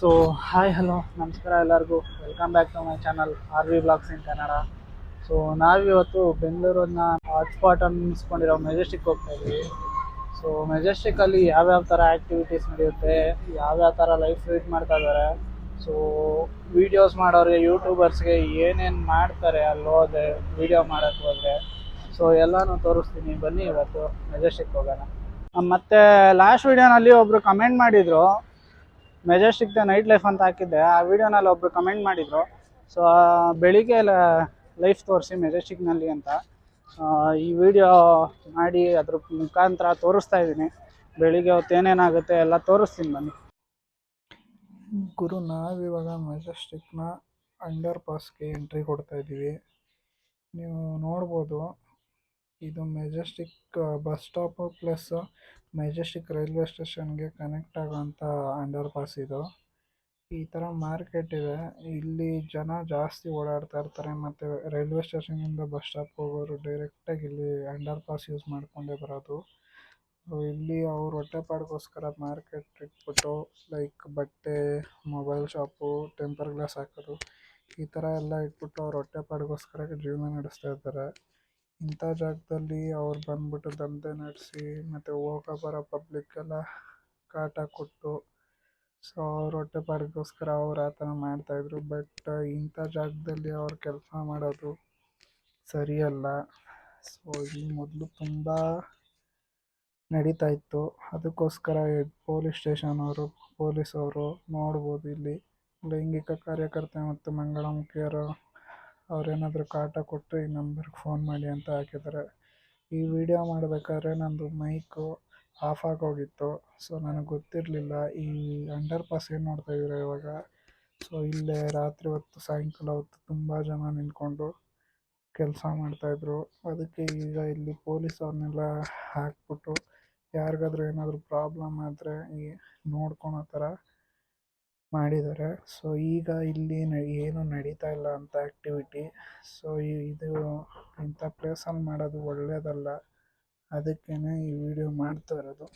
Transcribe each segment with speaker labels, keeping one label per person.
Speaker 1: So hi hello ನಮಸ್ಕಾರ ಎಲ್ಲರಿಗೂ welcome back to my channel R V blogs in Kannada. So ನಾವಿವತ್ತು ಬೆಂಗಳೂರನ್ನ hotspot ಅನ್ನಿಸ್ಕೊಂಡಿರೋ Majestic ಹೋಗ್ತಾ ಇದ್ವಿ. ಸೊ ಮೆಜೆಸ್ಟಿಕ್ಕಲ್ಲಿ ಯಾವ್ಯಾವ ಥರ ಆ್ಯಕ್ಟಿವಿಟೀಸ್ ನಡೆಯುತ್ತೆ, ಯಾವ್ಯಾವ ಥರ ಲೈಫ್ ಲೀಡ್ ಮಾಡ್ತಾ ಇದ್ದಾರೆ, ಸೊ ವೀಡಿಯೋಸ್ ಮಾಡೋರಿಗೆ ಯೂಟ್ಯೂಬರ್ಸ್ಗೆ ಏನೇನು ಮಾಡ್ತಾರೆ ಅಲ್ಲಿ ಹೋದರೆ ವೀಡಿಯೋ ಮಾಡೋಕ್ಕೆ ಹೋದರೆ, ಸೊ ಎಲ್ಲನೂ ತೋರಿಸ್ತೀನಿ. ಬನ್ನಿ ಇವತ್ತು ಮೆಜೆಸ್ಟಿಕ್ ಹೋಗೋಣ. ಮತ್ತು ಲಾಸ್ಟ್ ವೀಡಿಯೋನಲ್ಲಿ ಒಬ್ಬರು ಕಮೆಂಟ್ ಮಾಡಿದರು, ಮೆಜೆಸ್ಟಿಕ್ದ ನೈಟ್ ಲೈಫ್ ಅಂತ ಹಾಕಿದ್ದೆ. ಆ ವಿಡಿಯೋನಲ್ಲಿ ಒಬ್ಬರು ಕಮೆಂಟ್ ಮಾಡಿದರು, ಸೊ ಬೆಳಿಗ್ಗೆ ಲೈಫ್ ತೋರಿಸಿ ಮೆಜೆಸ್ಟಿಕ್ನಲ್ಲಿ ಅಂತ. ಈ ವಿಡಿಯೋ ಮಾಡಿ ಅದ್ರ ಮುಖಾಂತರ ತೋರಿಸ್ತಾ ಇದ್ದೀನಿ. ಬೆಳಿಗ್ಗೆ ಹೊತ್ತು ಏನೇನಾಗುತ್ತೆ ಎಲ್ಲ ತೋರಿಸ್ತೀನಿ ಬನ್ನಿ. ಗುರು, ನಾವಿವಾಗ ಮೆಜೆಸ್ಟಿಕ್ನ ಅಂಡರ್ ಪಾಸ್ಗೆ ಎಂಟ್ರಿ ಕೊಡ್ತಾ ಇದ್ದೀವಿ. ನೀವು ನೋಡ್ಬೋದು, ಇದು Majestic bus stop plus Majestic railway ಸ್ಟೇಷನ್ಗೆ ಕನೆಕ್ಟ್ ಆಗೋಂಥ ಅಂಡರ್ ಪಾಸ್ ಇದು. ಈ ಥರ ಮಾರ್ಕೆಟ್ ಇದೆ, ಇಲ್ಲಿ ಜನ ಜಾಸ್ತಿ ಓಡಾಡ್ತಾ ಇರ್ತಾರೆ. ಮತ್ತು ರೈಲ್ವೆ ಸ್ಟೇಷನಿಂದ ಬಸ್ ಸ್ಟಾಪ್ ಹೋಗೋರು ಡೈರೆಕ್ಟಾಗಿ ಇಲ್ಲಿ ಅಂಡರ್ ಪಾಸ್ ಯೂಸ್ ಮಾಡ್ಕೊಂಡೇ ಬರೋದು. ಇಲ್ಲಿ ಅವ್ರು ಹೊಟ್ಟೆಪಾಡಿಗೋಸ್ಕರ ಮಾರ್ಕೆಟ್ ಇಟ್ಬಿಟ್ಟು ಲೈಕ್ ಬಟ್ಟೆ, ಮೊಬೈಲ್ ಶಾಪು, ಟೆಂಪರ್ ಗ್ಲಾಸ್ ಹಾಕೋದು, ಈ ಥರ ಎಲ್ಲ ಇಟ್ಬಿಟ್ಟು ಅವ್ರು ಹೊಟ್ಟೆಪಾಡಿಗೋಸ್ಕರ ಜೀವನ ನಡೆಸ್ತಾ ಇರ್ತಾರೆ. ಇಂಥ ಜಾಗದಲ್ಲಿ ಅವ್ರು ಬಂದ್ಬಿಟ್ಟು ದಂಧೆ ನಡೆಸಿ ಮತ್ತು ಹೋಗೋ ಬರೋ ಪಬ್ಲಿಕ್ಕೆಲ್ಲ ಕಾಟ ಕೊಟ್ಟು, ಸೊ ಅವ್ರ ಹೊಟ್ಟೆಪಾಡಿಗೋಸ್ಕರ ಅವ್ರು ಆ ಥರ ಮಾಡ್ತಾಯಿದ್ರು. ಬಟ್ ಇಂಥ ಜಾಗದಲ್ಲಿ ಅವ್ರು ಕೆಲಸ ಮಾಡೋದು ಸರಿಯಲ್ಲ. ಸೊ ಇಲ್ಲಿ ಮೊದಲು ತುಂಬ ನಡೀತಾ ಇತ್ತು. ಅದಕ್ಕೋಸ್ಕರ ಪೊಲೀಸ್ ಸ್ಟೇಷನ್ ಅವರು, ಪೊಲೀಸವರು ನೋಡ್ಬೋದು, ಇಲ್ಲಿ ಲೈಂಗಿಕ ಕಾರ್ಯಕರ್ತೆ ಮತ್ತು ಮಂಗಳಮುಖಿಯರು ಅವ್ರೇನಾದರೂ ಕಾಟ ಕೊಟ್ಟು ಈ ನಂಬರ್ಗೆ ಫೋನ್ ಮಾಡಿ ಅಂತ ಹಾಕಿದ್ದಾರೆ. ಈ ವಿಡಿಯೋ ಮಾಡಬೇಕಾದ್ರೆ ನಂದು ಮೈಕು ಆಫ್ ಆಗೋಗಿತ್ತು. ಸೊ ನನಗೆ ಗೊತ್ತಿರಲಿಲ್ಲ. ಈ ಅಂಡರ್ ಪಾಸ್ ಏನು ನೋಡ್ತಾ ಇದ್ದೀರಾ ಇವಾಗ, ಸೊ ಇಲ್ಲೇ ರಾತ್ರಿ ಹೊತ್ತು, ಸಾಯಂಕಾಲ ಹೊತ್ತು ತುಂಬ ಜನ ನಿಂತ್ಕೊಂಡು ಕೆಲಸ ಮಾಡ್ತಾಯಿದ್ರು. ಅದಕ್ಕೆ ಈಗ ಇಲ್ಲಿ ಪೊಲೀಸ್ ಅವ್ರನ್ನೆಲ್ಲ ಹಾಕ್ಬಿಟ್ಟು ಯಾರಿಗಾದ್ರೂ ಏನಾದರೂ ಪ್ರಾಬ್ಲಮ್ ಆದರೆ ಈ ನೋಡ್ಕೊಳೋ ಥರ ಮಾಡಿದ್ದಾರೆ. ಸೊ ಈಗ ಇಲ್ಲಿ ಏನು ನಡೀತಾ ಇಲ್ಲ ಅಂತ ಆ್ಯಕ್ಟಿವಿಟಿ. ಸೊ ಇದು ಇಂಥ ಪ್ಲೇಸಲ್ಲಿ ಮಾಡೋದು ಒಳ್ಳೆಯದಲ್ಲ, ಅದಕ್ಕೇ ಈ ವಿಡಿಯೋ ಮಾಡ್ತಾ ಇರೋದು.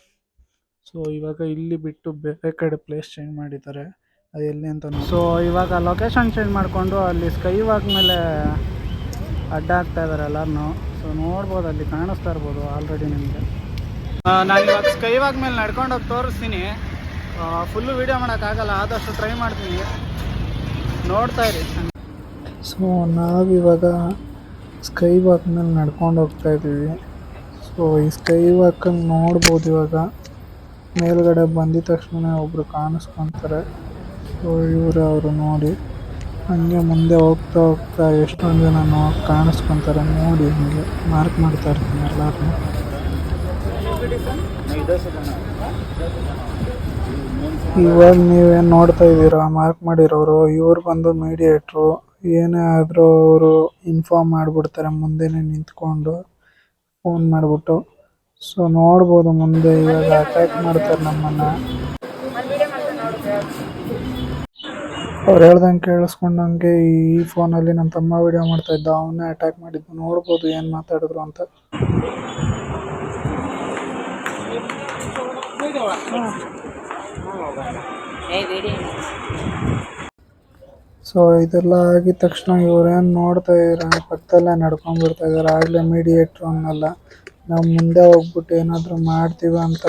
Speaker 1: ಸೊ ಇವಾಗ ಇಲ್ಲಿ ಬಿಟ್ಟು ಬೇರೆ ಕಡೆ ಪ್ಲೇಸ್ ಚೇಂಜ್ ಮಾಡಿದ್ದಾರೆ, ಅದು ಎಲ್ಲಿ ಅಂತ. ಸೊ ಇವಾಗ ಲೊಕೇಶನ್ ಚೇಂಜ್ ಮಾಡಿಕೊಂಡು ಅಲ್ಲಿ ಸ್ಕೈ ವಾಕ್ ಮೇಲೆ ಅಡ್ಡ ಆಗ್ತಾ ಇದ್ದಾರೆ ಎಲ್ಲರೂ. ಸೊ ನೋಡ್ಬೋದು, ಅಲ್ಲಿ ಕಾಣಿಸ್ತಾ ಇರ್ಬೋದು ಆಲ್ರೆಡಿ ನಿಮಗೆ. ನಾನು ಇವಾಗ ಸ್ಕೈ ವಾಕ್ ಮೇಲೆ ನಡ್ಕೊಂಡೋಗಿ ತೋರಿಸ್ತೀನಿ. ಫುಲ್ಲು ವೀಡಿಯೋ ಮಾಡೋಕ್ಕಾಗಲ್ಲ, ಆದಷ್ಟು ಟ್ರೈ ಮಾಡ್ತೀನಿ, ನೋಡ್ತಾ ಇರಿ. ಸೊ ನಾವಿವಾಗ ಸ್ಕೈ ವಾಕ್ ಮೇಲೆ ನಡ್ಕೊಂಡು ಹೋಗ್ತಾ ಇದ್ದೀವಿ. ಸೊ ಈ ಸ್ಕೈ ವಾಕಲ್ಲಿ ನೋಡ್ಬೋದು, ಇವಾಗ ಮೇಲ್ಗಡೆ ಬಂದಿದ ತಕ್ಷಣ ಒಬ್ಬರು ಕಾಣಿಸ್ಕೊತಾರೆ. ಸೊ ಅವರು ನೋಡಿ ಹಂಗೆ ಮುಂದೆ ಹೋಗ್ತಾ ಹೋಗ್ತಾ ಎಷ್ಟೊಂದು ಜನ ಕಾಣಿಸ್ಕೊತಾರೆ. ನೋಡಿ ಹಂಗೆ ಮಾರ್ಕ್ ಮಾಡ್ತಾ ಇರ್ತೀನಿ ಎಲ್ಲರೂ. ಇವಾಗ ನೀವೇನು ನೋಡ್ತಾ ಇದ್ದೀರಾ ಮಾರ್ಕ್ ಮಾಡಿರೋರು, ಇವ್ರು ಬಂದು ಮೀಡಿಯೇಟ್ರು. ಏನೇ ಆದರೂ ಅವರು ಇನ್ಫಾರ್ಮ್ ಮಾಡಿಬಿಡ್ತಾರೆ ಮುಂದೆನೇ ನಿಂತ್ಕೊಂಡು ಫೋನ್ ಮಾಡಿಬಿಟ್ಟು. ಸೊ ನೋಡ್ಬೋದು ಮುಂದೆ ಇವಾಗ ಅಟ್ಯಾಕ್ ಮಾಡ್ತಾರೆ ನಮ್ಮನ್ನು. ಅವ್ರು ಹೇಳ್ದಂಗೆ ಕೇಳಿಸ್ಕೊಂಡಂಗೆ ಈ ಫೋನಲ್ಲಿ ನನ್ನ ತಮ್ಮ ವಿಡಿಯೋ ಮಾಡ್ತಾಯಿದ್ದ, ಅವನ್ನೇ ಅಟ್ಯಾಕ್ ಮಾಡಿದ್ದು. ನೋಡ್ಬೋದು ಏನು ಮಾತಾಡಿದ್ರು ಅಂತ. ಸೊ ಇದೆಲ್ಲ ಆಗಿದ ತಕ್ಷಣ ಇವ್ರೇನು ನೋಡ್ತಾ ಇದ್ದಾರೆ, ಪಕ್ಕದಲ್ಲೇ ನಡ್ಕೊಂಡ್ಬಿಡ್ತಾ ಇದ್ದಾರೆ. ಆಗಲೇ ಮೀಡಿಯೇಟ್ರು ಅನ್ನಲ್ಲ, ನಾವು ಮುಂದೆ ಹೋಗ್ಬಿಟ್ಟು ಏನಾದರೂ ಮಾಡ್ತೀವಿ ಅಂತ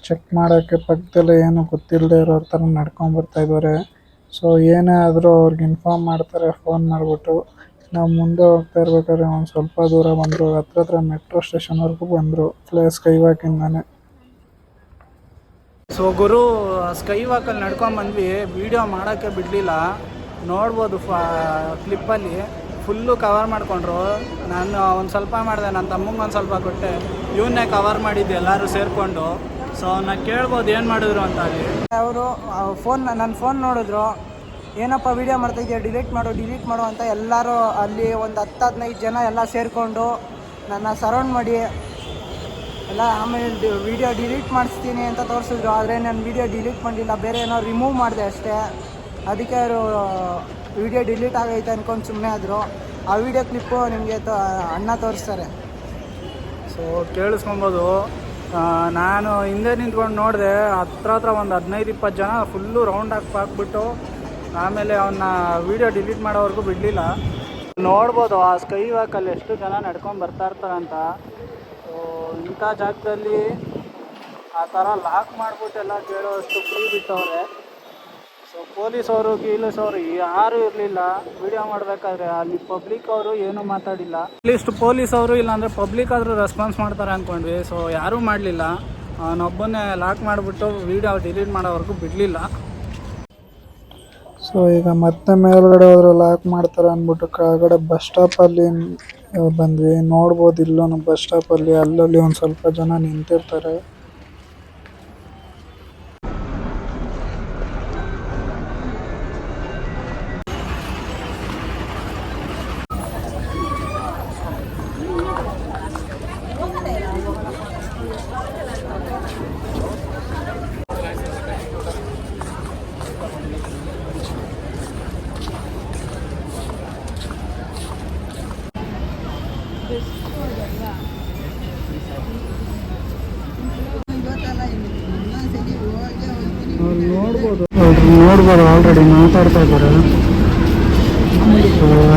Speaker 1: ಚೆಕ್ ಮಾಡೋಕ್ಕೆ ಪಕ್ಕದಲ್ಲೇ ಏನೂ ಗೊತ್ತಿಲ್ಲದೆ ಇರೋರ ಥರ ನಡ್ಕೊಂಬರ್ತಾ ಇದ್ದಾರೆ. ಸೊ ಏನೇ ಆದರೂ ಅವ್ರಿಗೆ ಇನ್ಫಾರ್ಮ್ ಮಾಡ್ತಾರೆ ಫೋನ್ ಮಾಡಿಬಿಟ್ಟು. ನಾವು ಮುಂದೆ ಹೋಗ್ತಾ ಇರ್ಬೇಕಾದ್ರೆ ಒಂದು ಸ್ವಲ್ಪ ದೂರ ಬಂದರು, ಹತ್ರ ಮೆಟ್ರೋ ಸ್ಟೇಷನ್ವರೆಗೂ ಬಂದರು ಸ್ಕೈ ವಾಕಿಂದಾನೆ. ಸೊ ಗುರು, ಸ್ಕೈ ವಾಕಲ್ಲಿ ನಡ್ಕೊಂಡ್ಬಂದ್ವಿ, ವೀಡಿಯೋ ಮಾಡೋಕ್ಕೆ ಬಿಡಲಿಲ್ಲ. ನೋಡ್ಬೋದು ಕ್ಲಿಪ್ಪಲ್ಲಿ ಫುಲ್ಲು ಕವರ್ ಮಾಡಿಕೊಂಡ್ರು. ನಾನು ಒಂದು ಸ್ವಲ್ಪ ಮಾಡಿದೆ, ನನ್ನ ತಮ್ಮಂಗೆ ಒಂದು ಸ್ವಲ್ಪ ಕೊಟ್ಟೆ, ಇವನ್ನೇ ಕವರ್ ಮಾಡಿದ್ದು ಎಲ್ಲರೂ ಸೇರಿಕೊಂಡು. ಸೊ ನಾನು ಕೇಳ್ಬೋದು ಏನು ಮಾಡಿದ್ರು ಅಂತ. ಅಲ್ಲಿ ಅವರು ನನ್ನ ಫೋನ್ ನೋಡಿದ್ರು, ಏನಪ್ಪ ವೀಡಿಯೋ ಮಾಡ್ತಾಯಿದ್ಯಾ, ಡಿಲೀಟ್ ಮಾಡು ಅಂತ ಎಲ್ಲರೂ ಅಲ್ಲಿ ಒಂದು 10-15 ಜನ ಎಲ್ಲ ಸೇರಿಕೊಂಡು ನನ್ನ ಸರೌಂಡ್ ಮಾಡಿ ಎಲ್ಲ. ಆಮೇಲೆ ವೀಡಿಯೋ ಡಿಲೀಟ್ ಮಾಡಿಸ್ತೀನಿ ಅಂತ ತೋರಿಸಿದ್ರು, ಆದರೆ ನಾನು ವೀಡಿಯೋ ಡಿಲೀಟ್ ಮಾಡಲಿಲ್ಲ, ಬೇರೆ ಏನೋ ರಿಮೂವ್ ಮಾಡಿದೆ ಅಷ್ಟೇ. ಅದಕ್ಕೆ ಅವರು ವೀಡಿಯೋ ಡಿಲೀಟ್ ಆಗೈತೆ ಅಂದ್ಕೊಂಡು ಸುಮ್ಮನೆ ಆದರು. ಆ ವಿಡಿಯೋ ಕ್ಲಿಪ್ಪು ನಿಮಗೆ ಅಣ್ಣ ತೋರಿಸ್ತಾರೆ. ಸೊ ಕೇಳಿಸ್ಕೊಬೋದು, ನಾನು ಹಿಂದೆ ನಿಂತ್ಕೊಂಡು ನೋಡಿದೆ, ಹತ್ರ ಒಂದು 15-20 ಜನ ಫುಲ್ಲು ರೌಂಡ್ ಹಾಕ್ಬಿಟ್ಟು ಆಮೇಲೆ ಅವನ್ನ ವೀಡಿಯೋ ಡಿಲೀಟ್ ಮಾಡೋವರೆಗೂ ಬಿಡಲಿಲ್ಲ. ನೋಡ್ಬೋದು ಆ ಸ್ಕೈ ವಾಕಲ್ಲಿ ಎಷ್ಟು ಜನ ನಡ್ಕೊಂಡು ಬರ್ತಾ ಇರ್ತಾರಂತ. ಸೊ ಇಂಥ ಜಾಗದಲ್ಲಿ ಆ ಥರ ಲಾಕ್ ಮಾಡಿಬಿಟ್ಟೆಲ್ಲ ಕೇಳೋಷ್ಟು ಫ್ರೀ ಬಿಟ್ಟವ್ರೆ. ಸೊ ಪೊಲೀಸವರು ಯಾರೂ ಇರಲಿಲ್ಲ ವಿಡಿಯೋ ಮಾಡಬೇಕಾದ್ರೆ. ಅಲ್ಲಿ ಪಬ್ಲಿಕ್ ಅವರು ಏನೂ ಮಾತಾಡಿಲ್ಲ. ಅಟ್ಲೀಸ್ಟ್ ಪೊಲೀಸವರು ಇಲ್ಲಾಂದರೆ ಪಬ್ಲಿಕ್ ಆದರೂ ರೆಸ್ಪಾನ್ಸ್ ಮಾಡ್ತಾರೆ ಅಂದ್ಕೊಂಡ್ವಿ. ಸೊ ಯಾರೂ ಮಾಡಲಿಲ್ಲ. ಅವನೊಬ್ಬನೇ ಲಾಕ್ ಮಾಡಿಬಿಟ್ಟು ವಿಡಿಯೋ ಡಿಲೀಟ್ ಮಾಡೋವರೆಗೂ ಬಿಡಲಿಲ್ಲ. ಸೊ ಈಗ ಮತ್ತೆ ಮೇಲ್ಗಡೆ ಹೋದ್ರೆ ಲಾಕ್ ಮಾಡ್ತಾರೆ ಅಂದ್ಬಿಟ್ಟು ಕೆಳಗಡೆ ಬಸ್ ಸ್ಟಾಪಲ್ಲಿ ಬಂದ್ವಿ. ನೋಡ್ಬೋದು ಇಲ್ಲೂ ಬಸ್ ಸ್ಟಾಪಲ್ಲಿ ಅಲ್ಲಲ್ಲಿ ಒಂದು ಸ್ವಲ್ಪ ಜನ ನಿಂತಿರ್ತಾರೆ. ನೋಡ್ಬೋದು ಆಲ್ರೆಡಿ ಮಾತಾಡ್ತಾ ಇದ್ದಾರೆ.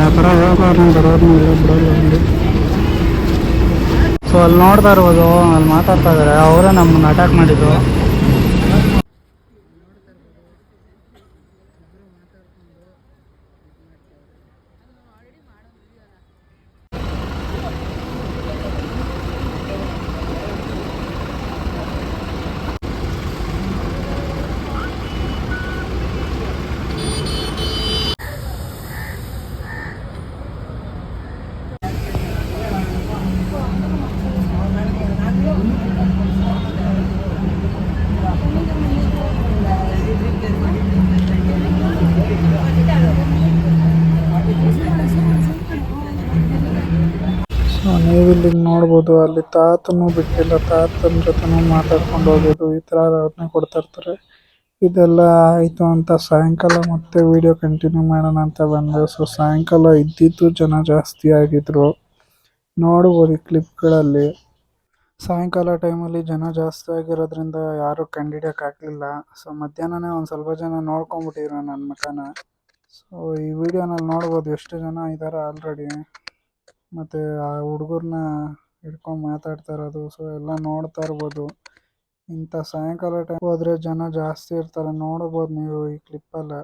Speaker 1: ಆ ಥರ ವ್ಯವಹಾರ ಬರೋದನ್ನ ಬಿಡೋದು. ಸೊ ಅಲ್ಲಿ ನೋಡ್ತಾ ಇರ್ಬೋದು, ಅಲ್ಲಿ ಮಾತಾಡ್ತಾ ಇದ್ದಾರೆ. ಅವರೇ ನಮ್ಮನ್ನು ಅಟ್ಯಾಕ್ ಮಾಡಿದ್ರು. ನೀವಿಲ್ಲಿ ನೋಡ್ಬೋದು, ಅಲ್ಲಿ ತಾತನೂ ಬಿಟ್ಟಿಲ್ಲ. ತಾತನ ಜೊತೆನೂ ಮಾತಾಡ್ಕೊಂಡು ಹೋಗ್ಬೋದು. ಈ ಥರ ಅವ್ರನ್ನ ಕೊಡ್ತಾ ಇರ್ತಾರೆ. ಇದೆಲ್ಲ ಆಯಿತು ಅಂತ ಸಾಯಂಕಾಲ ಮತ್ತೆ ವಿಡಿಯೋ ಕಂಟಿನ್ಯೂ ಮಾಡೋಣ ಅಂತ ಬಂದೆ. ಸೊ ಸಾಯಂಕಾಲ ಇದ್ದಿದ್ದು ಜನ ಜಾಸ್ತಿ ಆಗಿದ್ರು. ನೋಡ್ಬೋದು ಈ ಕ್ಲಿಪ್ಗಳಲ್ಲಿ. ಸಾಯಂಕಾಲ ಟೈಮಲ್ಲಿ ಜನ ಜಾಸ್ತಿ ಆಗಿರೋದ್ರಿಂದ ಯಾರೂ ಕಂಡುಹಿಡಿಯೋಕ್ಕಾಗಲಿಲ್ಲ. ಸೊ ಮಧ್ಯಾಹ್ನನೇ ಒಂದು ಸ್ವಲ್ಪ ಜನ ನೋಡ್ಕೊಂಬಿಟ್ಟಿದ್ರು ನನ್ನ ಮಖನ. ಸೊ ಈ ವಿಡಿಯೋನಲ್ಲಿ ನೋಡ್ಬೋದು ಎಷ್ಟು ಜನ ಇದ್ದಾರೆ ಆಲ್ರೆಡಿ. ಮತ್ತು ಆ ಹುಡುಗರನ್ನ ಹಿಡ್ಕೊಂಡು ಮಾತಾಡ್ತಾ ಇರೋದು. ಸೊ ಎಲ್ಲ ನೋಡ್ತಾ ಇರ್ಬೋದು. ಇಂಥ ಸಾಯಂಕಾಲ ಟೈಮ್ ಹೋದರೆ ಜನ ಜಾಸ್ತಿ ಇರ್ತಾರೆ. ನೋಡ್ಬೋದು ನೀವು ಈ ಕ್ಲಿಪ್ಪಲ್ಲಿ.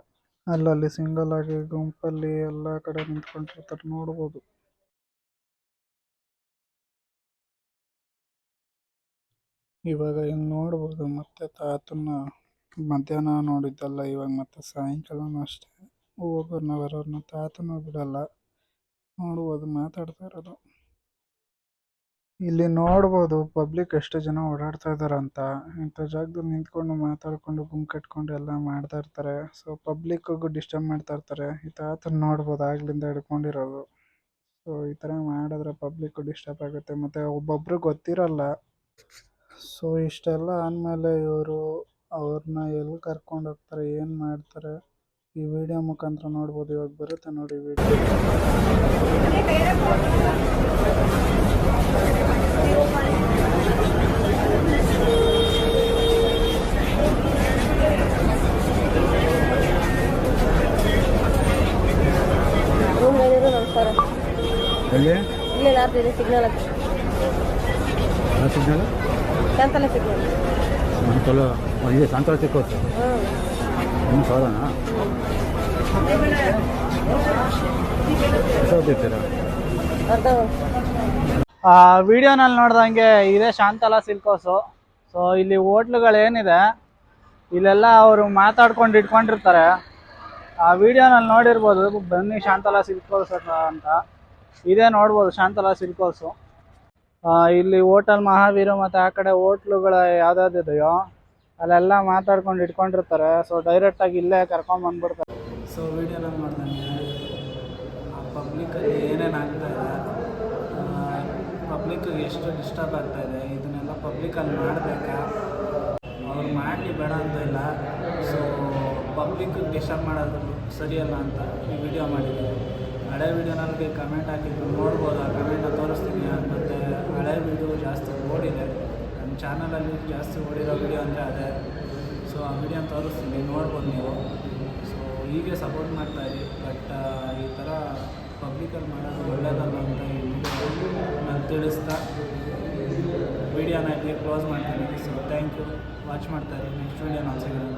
Speaker 1: ಅಲ್ಲಲ್ಲಿ ಸಿಂಗಲ್ ಆಗಿ ಗುಂಪಲ್ಲಿ ಎಲ್ಲ ಕಡೆ ನಿಂತ್ಕೊಂಡಿರ್ತಾರೆ, ನೋಡ್ಬೋದು. ಇವಾಗ ಹಿಂಗೆ ನೋಡ್ಬೋದು. ಮತ್ತೆ ತಾತನ್ನ ಮಧ್ಯಾಹ್ನ ನೋಡಿದ್ದಲ್ಲ, ಇವಾಗ ಮತ್ತೆ ಸಾಯಂಕಾಲನೂ ಅಷ್ಟೇ ಹೋಗೋರ್ನ ಬರೋರ್ನ ತಾತನೂ ಬಿಡಲ್ಲ. ನೋಡ್ಬೋದು ಮಾತಾಡ್ತಾ ಇರೋದು. ಇಲ್ಲಿ ನೋಡ್ಬೋದು ಪಬ್ಲಿಕ್ ಎಷ್ಟು ಜನ ಓಡಾಡ್ತಾ ಇದ್ದಾರೆ ಅಂತ. ಇಂಥ ಜಾಗದಲ್ಲಿ ನಿಂತ್ಕೊಂಡು ಮಾತಾಡ್ಕೊಂಡು ಗುಂಪು ಕಟ್ಕೊಂಡು ಎಲ್ಲ ಮಾಡ್ತಾ ಇರ್ತಾರೆ. ಸೊ ಪಬ್ಲಿಕ್ಕಿಗೂ ಡಿಸ್ಟರ್ಬ್ ಮಾಡ್ತಾ ಇರ್ತಾರೆ. ಈ ತಾತನ ನೋಡ್ಬೋದು ಆಗ್ಲಿಂದ ಹಿಡ್ಕೊಂಡಿರೋದು. ಸೊ ಈ ಥರ ಮಾಡಿದ್ರೆ ಪಬ್ಲಿಕ್ಕು ಡಿಸ್ಟರ್ಬ್ ಆಗುತ್ತೆ. ಮತ್ತು ಒಬ್ಬೊಬ್ರು ಗೊತ್ತಿರಲ್ಲ. ಸೊ ಇಷ್ಟೆಲ್ಲ ಆದಮೇಲೆ ಇವರು ಅವ್ರನ್ನ ಎಲ್ಲಿ ಕರ್ಕೊಂಡು ಹೋಗ್ತಾರೆ, ಏನು ಮಾಡ್ತಾರೆ, ಈ ವಿಡಿಯೋ ಮುಖಾಂತರ ನೋಡ್ಬೋದು. ಇವಾಗ ಬರುತ್ತೆ ನೋಡಿ ವಿಡಿಯೋ.
Speaker 2: ಸಿಗ್ನಲ್ ಸಾಯಂಕಾಲ ಸಾಯಂಕಾಲ ಸಿಕ್ಕೋದು ಇನ್ನು ಸೌದನಾ
Speaker 1: ವಿಡಿಯೋನಲ್ಲಿ ನೋಡ್ದಂಗೆ ಇದೇ ಶಾಂತಲಾ ಸಿಲ್ಕ್ ಹೌಸು. ಸೊ ಇಲ್ಲಿ ಹೋಟ್ಲುಗಳೇನಿದೆ ಇಲ್ಲೆಲ್ಲ ಅವರು ಮಾತಾಡ್ಕೊಂಡು ಇಟ್ಕೊಂಡಿರ್ತಾರೆ. ಆ ವಿಡಿಯೋನಲ್ಲಿ ನೋಡಿರ್ಬೋದು, ಬನ್ನಿ ಶಾಂತಲಾ ಸಿಲ್ಕ್ ಹೌಸ್ ಅಂತ. ಇದೇ ನೋಡ್ಬೋದು ಶಾಂತಲಾ ಸಿಲ್ಕ್ ಹೌಸು. ಇಲ್ಲಿ ಹೋಟೆಲ್ ಮಹಾವೀರ ಮತ್ತು ಆ ಕಡೆ ಹೋಟ್ಲುಗಳು ಯಾವ್ದಾವ್ದಿದೆಯೋ ಅಲ್ಲೆಲ್ಲ ಮಾತಾಡ್ಕೊಂಡು ಇಟ್ಕೊಂಡಿರ್ತಾರೆ. ಸೊ ಡೈರೆಕ್ಟಾಗಿ ಇಲ್ಲೇ ಕರ್ಕೊಂಬಂದ್ಬಿಡ್ತಾರೆ. ಸೊ ವಿಡಿಯೋನಲ್ಲಿ ನೋಡ್ದಂಗೆ ಆ ಪಬ್ಲಿಕ್ಕಲ್ಲಿ ಏನೇನು ಆಗ್ತಾಯಿದೆ, ಪಬ್ಲಿಕ್ಕಿಗೆ ಎಷ್ಟು ಡಿಸ್ಟರ್ಬ್ ಆಗ್ತಾಯಿದೆ, ಇದನ್ನೆಲ್ಲ ಪಬ್ಲಿಕಲ್ಲಿ ಮಾಡಬೇಕಾ, ಅವ್ರು ಮಾಡಲಿ ಬೇಡ ಅಂತ ಇಲ್ಲ. ಸೊ ಪಬ್ಲಿಕ್ಕಿಗೆ ಡಿಸ್ಟರ್ಬ್ ಮಾಡೋದು ಸರಿಯಲ್ಲ ಅಂತ ಈ ವಿಡಿಯೋ ಮಾಡಿದ್ದೀವಿ. ಹಳೆ ವಿಡಿಯೋನಲ್ಲಿ ಕಮೆಂಟ್ ಹಾಕಿದ್ರು, ನೋಡ್ಬೋದು. ಆ ಕಮೆಂಟ್ನ ತೋರಿಸ್ತೀನಿ. ಮತ್ತು ಹಳೆ ವಿಡಿಯೋ ಜಾಸ್ತಿ ಓಡಿದೆ,
Speaker 3: ನನ್ನ ಚಾನಲಲ್ಲಿ ಜಾಸ್ತಿ ಓಡಿರೋ ವಿಡಿಯೋ ಅಂದರೆ ಅದೇ. ಸೊ ಆ ವಿಡಿಯೋನ ತೋರಿಸ್ತೀನಿ, ನೋಡ್ಬೋದು ನೀವು. ಸೊ ಹೀಗೆ ಸಪೋರ್ಟ್ ಮಾಡ್ತಾಯಿರಿ. ಬಟ್ ಈ ಥರ ಪಬ್ಲಿಕಲ್ಲಿ ಮಾಡೋದು ಒಳ್ಳೆಯದಲ್ಲ ಅಂತ ಈ ವಿಡಿಯೋ ನಾನು ತಿಳಿಸ್ತಾ ವಿಡಿಯೋನ ಇಲ್ಲಿ ಕ್ಲೋಸ್ ಮಾಡ್ತೀನಿ. ಸೊ ಥ್ಯಾಂಕ್ ಯು, ವಾಚ್ ಮಾಡ್ತಾಯಿರಿ. ನೆಕ್ಸ್ಟ್ ವಿಡಿಯೋ ನಾವು ಸಿಗೋಣ.